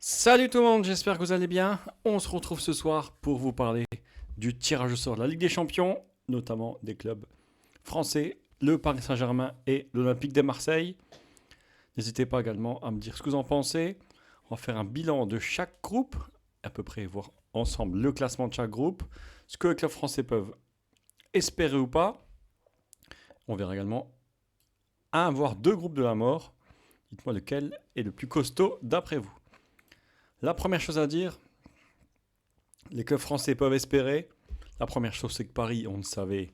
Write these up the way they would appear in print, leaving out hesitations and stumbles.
Salut tout le monde, j'espère que vous allez bien. On se retrouve ce soir pour vous parler du tirage au sort de la Ligue des Champions, notamment des clubs français, le Paris Saint-Germain et l'Olympique de Marseille. N'hésitez pas également à me dire ce que vous en pensez. On va faire un bilan de chaque groupe, à peu près voir ensemble le classement de chaque groupe, ce que les clubs français peuvent espérer ou pas. On verra également un voire deux groupes de la mort. Dites-moi lequel est le plus costaud d'après vous. La première chose à dire, les clubs français peuvent espérer. La première chose, c'est que Paris, on le savait,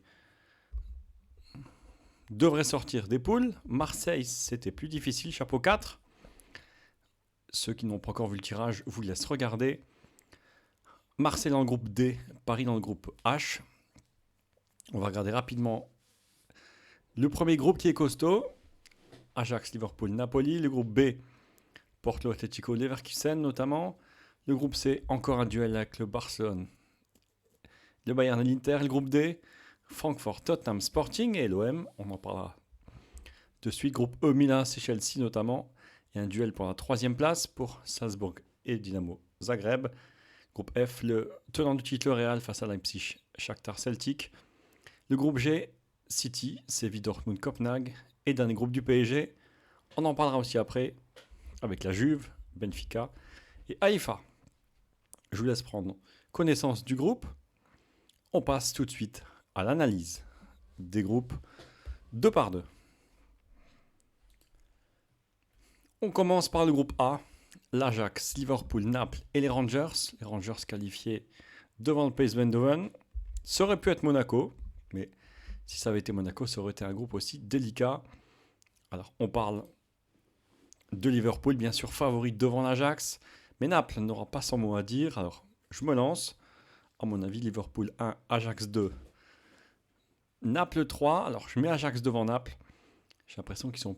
devrait sortir des poules. Marseille, c'était plus difficile, chapeau 4. Ceux qui n'ont pas encore vu le tirage, vous laisse regarder. Marseille dans le groupe D, Paris dans le groupe H. On va regarder rapidement le premier groupe qui est costaud. Ajax, Liverpool, Napoli. Le groupe B, Porto, Atlético, Leverkusen notamment. Le groupe C, encore un duel avec le Barcelone, le Bayern et l'Inter. Le groupe D, Francfort, Tottenham, Sporting et l'OM. On en parlera de suite. Groupe E, Milan, c'est Chelsea notamment. Il y a un duel pour la troisième place pour Salzbourg et Dynamo Zagreb. Groupe F, le tenant du titre, le Real face à Leipzig, Shakhtar Celtic. Le groupe G, City, Séville, Dortmund, Copenhague. Et dernier groupe du PSG, on en parlera aussi après, avec la Juve, Benfica et Haïfa. Je vous laisse prendre connaissance du groupe. On passe tout de suite à l'analyse des groupes deux par deux. On commence par le groupe A, l'Ajax, Liverpool, Naples et les Rangers. Les Rangers qualifiés devant le PSV Eindhoven. Ça aurait pu être Monaco, mais si ça avait été Monaco, ça aurait été un groupe aussi délicat. Alors, on parle de Liverpool, bien sûr, favori devant l'Ajax, mais Naples n'aura pas son mot à dire. Alors, je me lance. À mon avis, Liverpool 1, Ajax 2, Naples 3. Alors, je mets Ajax devant Naples. J'ai l'impression qu'ils sont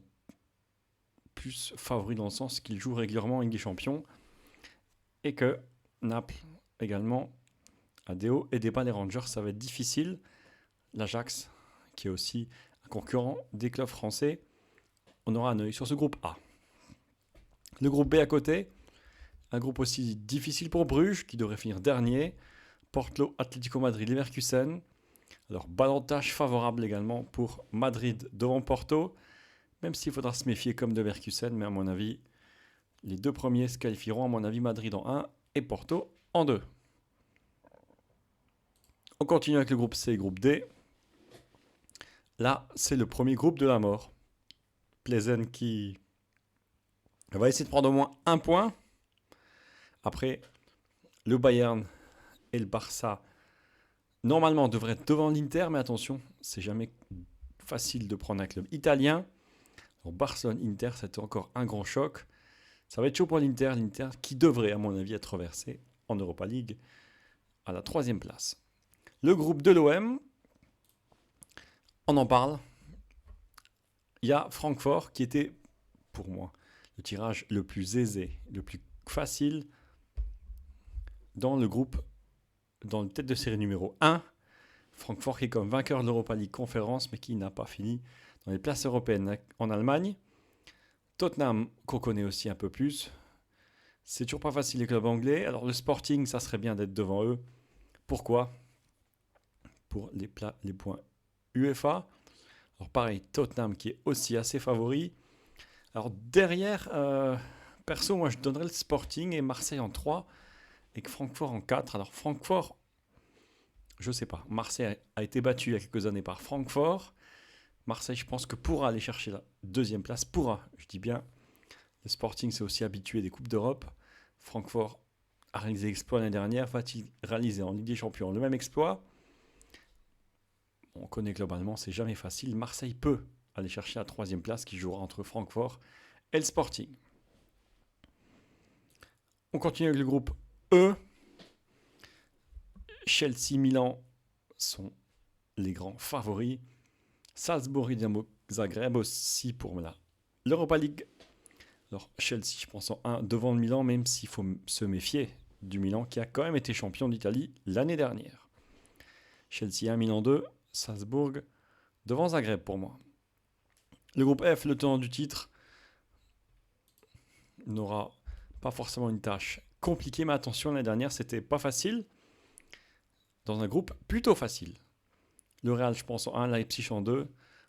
plus favoris dans le sens qu'ils jouent régulièrement en Ligue des Champions et que Naples également a des hauts et des bas. Les Rangers, ça va être difficile. L'Ajax, qui est aussi un concurrent des clubs français, on aura un œil sur ce groupe A. Le groupe B à côté, un groupe aussi difficile pour Bruges, qui devrait finir dernier. Porto, Atlético Madrid, Leverkusen. Alors, balotage favorable également pour Madrid devant Porto, même s'il faudra se méfier comme de Leverkusen, mais à mon avis, les deux premiers se qualifieront, à mon avis, Madrid en 1 et Porto en 2. On continue avec le groupe C et le groupe D. Là, c'est le premier groupe de la mort. Plezen qui va essayer de prendre au moins un point. Après, le Bayern et le Barça, normalement, devraient être devant l'Inter, mais attention, c'est jamais facile de prendre un club italien. Alors Barcelone-Inter, c'était encore un grand choc. Ça va être chaud pour l'Inter qui devrait, à mon avis, être reversé en Europa League à la troisième place. Le groupe de l'OM, on en parle. Il y a Francfort qui était, pour moi, le tirage le plus aisé, le plus facile dans le groupe, dans le tête de série numéro 1. Francfort qui est comme vainqueur de l'Europa League Conférence, mais qui n'a pas fini dans les places européennes en Allemagne. Tottenham, qu'on connaît aussi un peu plus. C'est toujours pas facile les clubs anglais. Alors le Sporting, ça serait bien d'être devant eux. Pourquoi ? Pour les points UEFA. Alors pareil, Tottenham qui est aussi assez favori. Alors derrière, perso, moi je donnerais le Sporting et Marseille en 3 et Francfort en 4. Alors Francfort, je sais pas. Marseille a été battu il y a quelques années par Francfort. Marseille, je pense que pourra aller chercher la deuxième place. Pourra, je dis bien. Le Sporting s'est aussi habitué des Coupes d'Europe. Francfort a réalisé l'exploit l'année dernière. Va-t-il réaliser en Ligue des Champions le même exploit ? On connaît globalement, c'est jamais facile. Marseille peut aller chercher la troisième place qui jouera entre Francfort et le Sporting. On continue avec le groupe E. Chelsea, Milan sont les grands favoris. Salzbourg et Dynamo Zagreb aussi pour l'Europa League. Alors Chelsea, je pense en 1 devant le Milan, même s'il faut se méfier du Milan qui a quand même été champion d'Italie l'année dernière. Chelsea 1, Milan 2, Salzbourg devant Zagreb pour moi. Le groupe F, le tenant du titre, n'aura Pas forcément une tâche compliquée, mais attention, l'année dernière, c'était pas facile. Dans un groupe plutôt facile. Le Real, je pense, en 1, Leipzig en 2.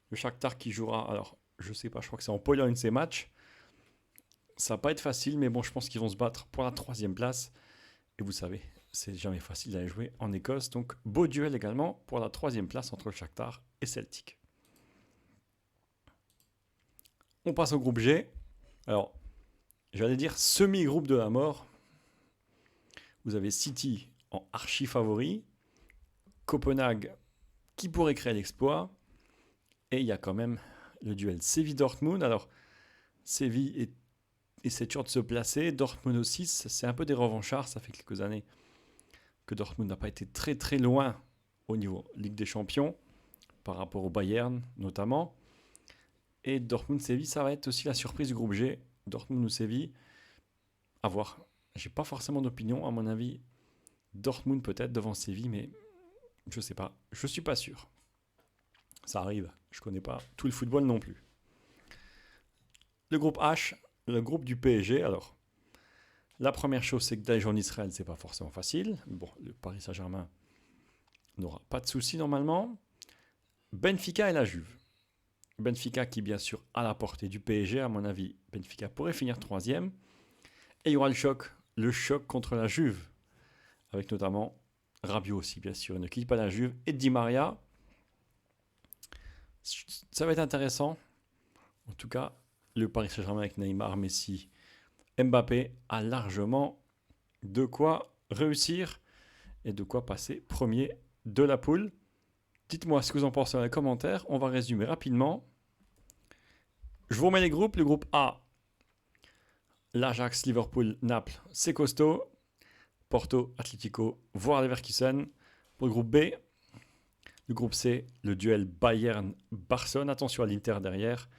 Le Shakhtar qui jouera, alors, je sais pas, je crois que c'est en Pologne ces matchs. Ça va pas être facile, mais bon, je pense qu'ils vont se battre pour la 3e place. Et vous savez, c'est jamais facile d'aller jouer en Écosse. Donc, beau duel également pour la 3e place entre le Shakhtar et Celtic. On passe au groupe G. Alors, j'allais dire semi-groupe de la mort. Vous avez City en archi favori, Copenhague qui pourrait créer l'exploit, et il y a quand même le duel Séville-Dortmund. Alors, Séville essaie toujours de se placer, Dortmund aussi, c'est un peu des revanchards, ça fait quelques années que Dortmund n'a pas été très très loin au niveau Ligue des Champions, par rapport au Bayern notamment. Et Dortmund-Séville, ça va être aussi la surprise du groupe G, Dortmund ou Séville, à voir. J'ai pas forcément d'opinion, à mon avis. Dortmund peut-être devant Séville, mais je sais pas. Je suis pas sûr. Ça arrive. Je connais pas tout le football non plus. Le groupe H, le groupe du PSG. Alors, la première chose, c'est que d'aller en Israël, c'est pas forcément facile. Bon, le Paris Saint-Germain n'aura pas de soucis normalement. Benfica et la Juve. Benfica qui, bien sûr, à la portée du PSG. À mon avis, Benfica pourrait finir 3e. Et il y aura le choc contre la Juve, avec notamment Rabiot aussi, bien sûr, ne quitte pas la Juve, et Di Maria. Ça va être intéressant. En tout cas, le Paris Saint-Germain avec Neymar, Messi, Mbappé a largement de quoi réussir et de quoi passer premier de la poule. Dites-moi ce que vous en pensez dans les commentaires. On va résumer rapidement. Je vous remets les groupes. Le groupe A, l'Ajax, Liverpool, Naples, c'est costaud. Porto, Atlético, voire Leverkusen. Pour le groupe B, le groupe C, le duel Bayern-Barcelone. Attention à l'Inter derrière.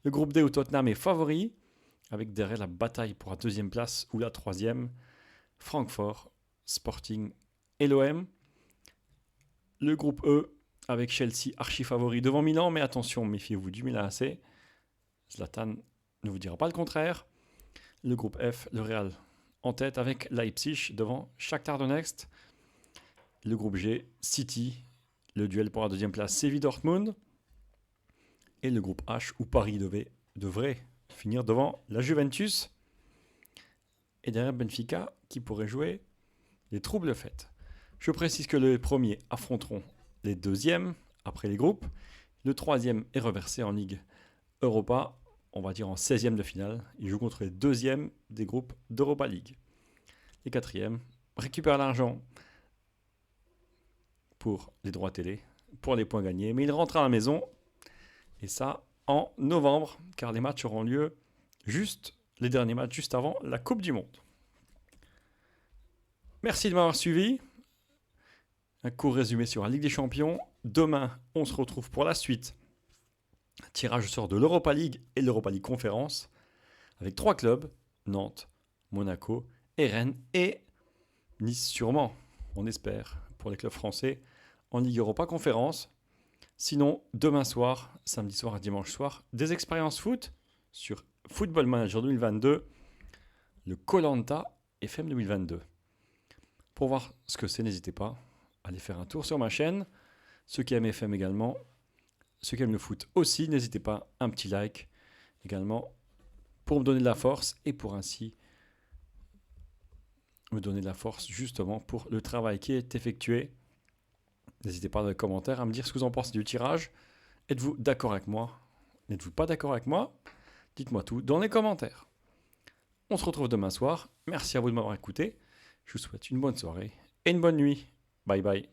Le groupe D où Tottenham est favori, avec derrière la bataille pour la 2e place ou la 3e. Francfort, Sporting et l'OM. Le groupe E, avec Chelsea archi favori devant Milan, mais attention, méfiez-vous du Milan AC. Zlatan ne vous dira pas le contraire. Le groupe F, le Real en tête avec Leipzig devant Shakhtar Donetsk. Le groupe G, City, le duel pour la 2e place, Séville-Dortmund. Et le groupe H où Paris devrait finir devant la Juventus. Et derrière Benfica qui pourrait jouer les troubles fêtes. Je précise que les premiers affronteront les 2e après les groupes. Le 3e est reversé en Ligue Europa, on va dire en 16e de finale. Il joue contre les 2e des groupes d'Europa League. Les 4e récupèrent l'argent pour les droits télé, pour les points gagnés, mais il rentre à la maison, et ça en novembre, car les matchs auront lieu les derniers matchs juste avant la Coupe du Monde. Merci de m'avoir suivi. Un court résumé sur la Ligue des Champions. Demain, on se retrouve pour la suite. Tirage au sort de l'Europa League et l'Europa League Conférence, avec 3 clubs, Nantes, Monaco et Rennes, et Nice sûrement, on espère, pour les clubs français, en Ligue Europa Conférence. Sinon, demain soir, samedi soir et dimanche soir, des expériences foot sur Football Manager 2022, le Koh-Lanta FM 2022. Pour voir ce que c'est, n'hésitez pas à aller faire un tour sur ma chaîne. Ceux qui aiment FM également, ceux qui aiment le foot aussi, n'hésitez pas, un petit like également pour me donner de la force et pour ainsi me donner de la force justement pour le travail qui est effectué. N'hésitez pas dans les commentaires à me dire ce que vous en pensez du tirage. Êtes-vous d'accord avec moi? N'êtes-vous pas d'accord avec moi? Dites-moi tout dans les commentaires. On se retrouve demain soir. Merci à vous de m'avoir écouté. Je vous souhaite une bonne soirée et une bonne nuit. Bye bye.